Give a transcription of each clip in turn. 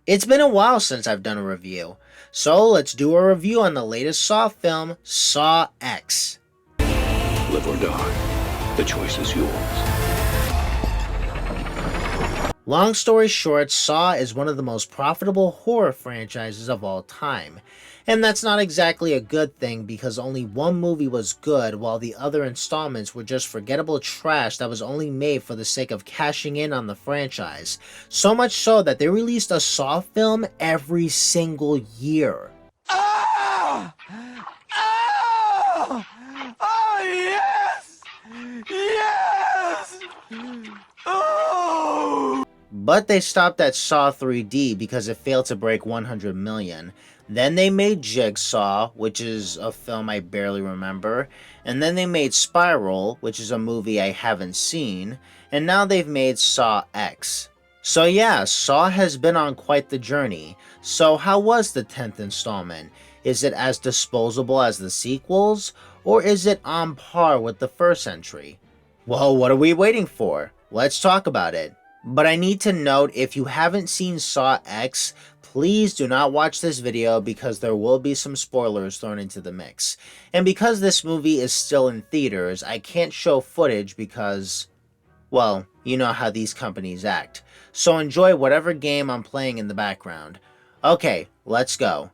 It's been a while since I've done a review, so let's do a review on the latest Saw film, Saw X. Live or die, the choice is yours. Long story short, Saw is one of the most profitable horror franchises of all time. And that's not exactly a good thing because only one movie was good while the other installments were just forgettable trash that was only made for the sake of cashing in on the franchise. So much so that they released a Saw film every single year. Ah! Ah! Oh, yes! Yes! Oh! But they stopped at Saw 3D because it failed to break 100 million. Then they made Jigsaw, which is a film I barely remember, and then they made Spiral, which is a movie I haven't seen, and now they've made Saw X. So yeah, Saw has been on quite the journey. So how was the 10th installment? Is it as disposable as the sequels, or is it on par with the first entry? Well, what are we waiting for? Let's talk about it. But I need to note, if you haven't seen Saw X, please do not watch this video because there will be some spoilers thrown into the mix. And because this movie is still in theaters, I can't show footage because, well, you know how these companies act. So enjoy whatever game I'm playing in the background. Okay, let's go.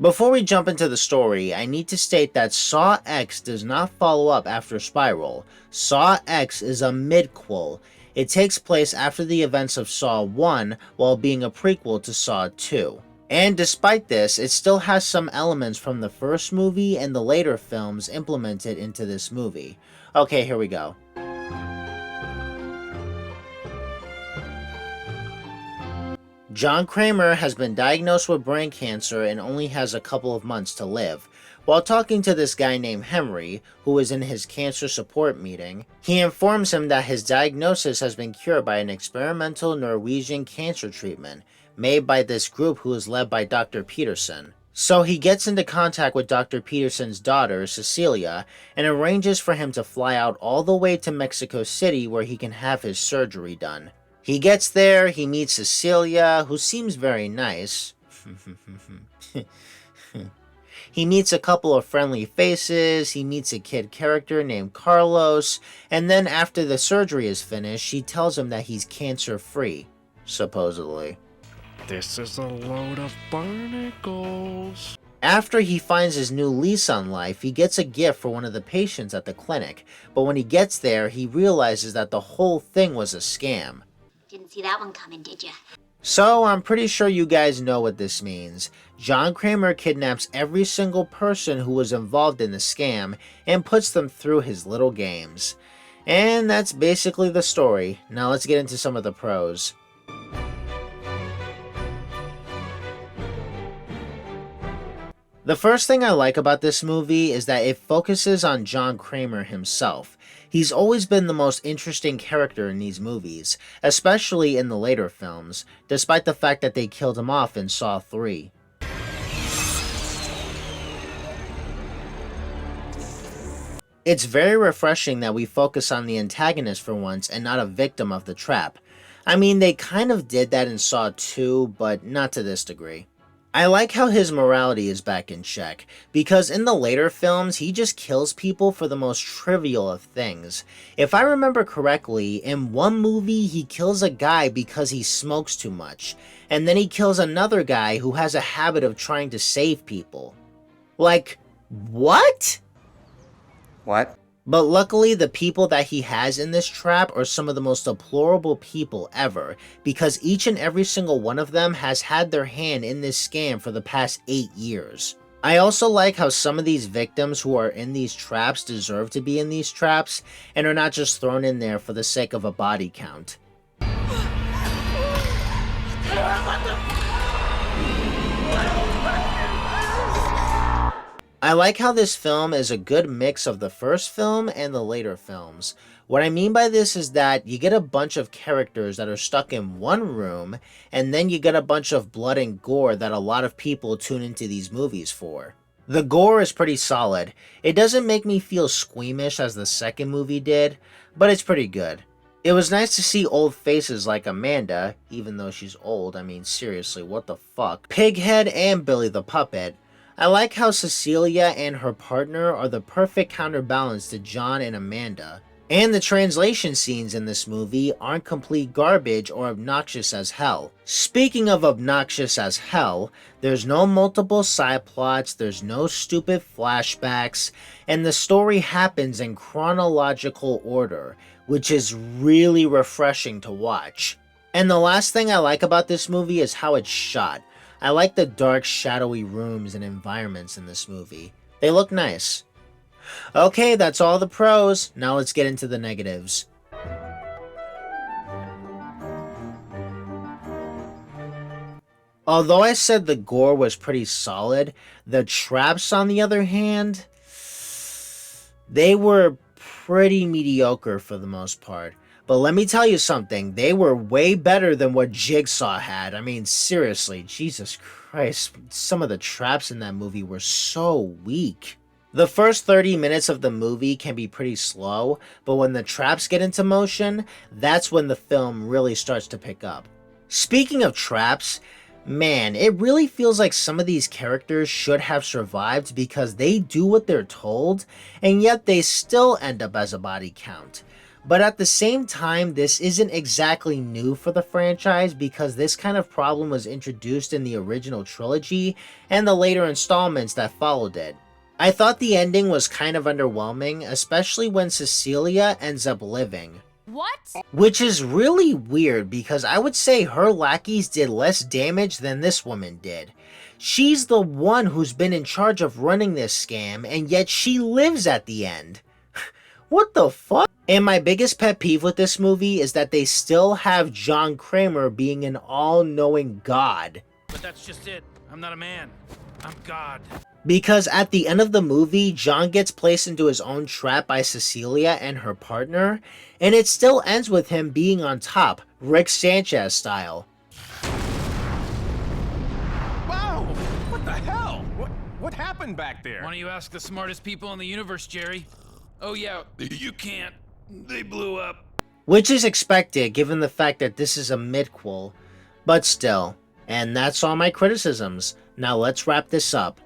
Before we jump into the story, I need to state that Saw X does not follow up after Spiral. Saw X is a midquel. It takes place after the events of Saw 1 while being a prequel to Saw 2. And despite this, it still has some elements from the first movie and the later films implemented into this movie. Okay, here we go. John Kramer has been diagnosed with brain cancer and only has a couple of months to live. While talking to this guy named Henry, who is in his cancer support meeting, he informs him that his diagnosis has been cured by an experimental Norwegian cancer treatment made by this group who is led by Dr. Peterson. So he gets into contact with Dr. Peterson's daughter, Cecilia, and arranges for him to fly out all the way to Mexico City where he can have his surgery done. He gets there, he meets Cecilia, who seems very nice. He meets a couple of friendly faces, he meets a kid character named Carlos, and then after the surgery is finished, she tells him that he's cancer-free, supposedly. This is a load of barnacles. After he finds his new lease on life, he gets a gift for one of the patients at the clinic, but when he gets there, he realizes that the whole thing was a scam. Didn't see that one coming, did ya? So, I'm pretty sure you guys know what this means. John Kramer kidnaps every single person who was involved in the scam and puts them through his little games. And that's basically the story. Now let's get into some of the pros. The first thing I like about this movie is that it focuses on John Kramer himself. He's always been the most interesting character in these movies, especially in the later films, despite the fact that they killed him off in Saw 3. It's very refreshing that we focus on the antagonist for once and not a victim of the trap. I mean, they kind of did that in Saw 2, but not to this degree. I like how his morality is back in check, because in the later films, he just kills people for the most trivial of things. If I remember correctly, in one movie, he kills a guy because he smokes too much, and then he kills another guy who has a habit of trying to save people. Like, what? What? But luckily, the people that he has in this trap are some of the most deplorable people ever, because each and every single one of them has had their hand in this scam for the past 8 years. I also like how some of these victims who are in these traps deserve to be in these traps, and are not just thrown in there for the sake of a body count. I like how this film is a good mix of the first film and the later films. What I mean by this is that you get a bunch of characters that are stuck in one room, and then you get a bunch of blood and gore that a lot of people tune into these movies for. The gore is pretty solid. It doesn't make me feel squeamish as the second movie did, but it's pretty good. It was nice to see old faces like Amanda, even though she's old. I mean, seriously, what the fuck? Pighead and Billy the Puppet. I like how Cecilia and her partner are the perfect counterbalance to John and Amanda. And the translation scenes in this movie aren't complete garbage or obnoxious as hell. Speaking of obnoxious as hell, there's no multiple side plots, there's no stupid flashbacks, and the story happens in chronological order, which is really refreshing to watch. And the last thing I like about this movie is how it's shot. I like the dark, shadowy rooms and environments in this movie. They look nice. Okay, that's all the pros. Now let's get into the negatives. Although I said the gore was pretty solid, the traps, on the other hand, they were pretty mediocre for the most part. But let me tell you something, they were way better than what Jigsaw had. I mean, seriously, Jesus Christ, some of the traps in that movie were so weak. The first 30 minutes of the movie can be pretty slow, but when the traps get into motion, that's when the film really starts to pick up. Speaking of traps, man, it really feels like some of these characters should have survived because they do what they're told, and yet they still end up as a body count. But at the same time, this isn't exactly new for the franchise because this kind of problem was introduced in the original trilogy and the later installments that followed it. I thought the ending was kind of underwhelming, especially when Cecilia ends up living. What? Which is really weird because I would say her lackeys did less damage than this woman did. She's the one who's been in charge of running this scam, and yet she lives at the end. What the fuck? And my biggest pet peeve with this movie is that they still have John Kramer being an all-knowing god. But that's just it. I'm not a man. I'm God. Because at the end of the movie, John gets placed into his own trap by Cecilia and her partner, and it still ends with him being on top, Rick Sanchez style. Wow! What the hell? What happened back there? Why don't you ask the smartest people in the universe, Jerry? Oh yeah, you can't. They blew up. Which is expected given the fact that this is a midquel, but still. And that's all my criticisms. Now let's wrap this up.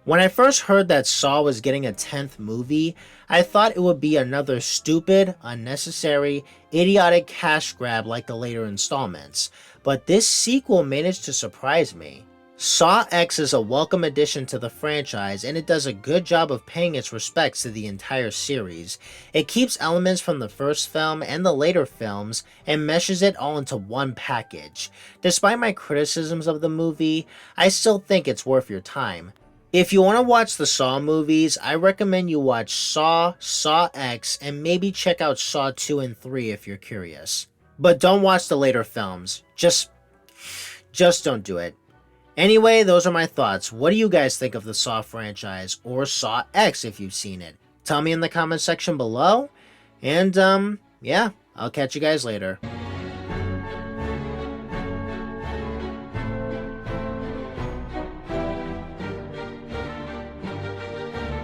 When I first heard that Saw was getting a 10th movie, I thought it would be another stupid, unnecessary, idiotic cash grab like the later installments, but this sequel managed to surprise me. Saw X is a welcome addition to the franchise, and it does a good job of paying its respects to the entire series. It keeps elements from the first film and the later films and meshes it all into one package. Despite my criticisms of the movie, I still think it's worth your time. If you want to watch the Saw movies, I recommend you watch Saw, Saw X, and maybe check out Saw 2 and 3 if you're curious. But don't watch the later films. Just don't do it. Anyway, those are my thoughts. What do you guys think of the Saw franchise, or Saw X if you've seen it? Tell me in the comment section below, and yeah, I'll catch you guys later.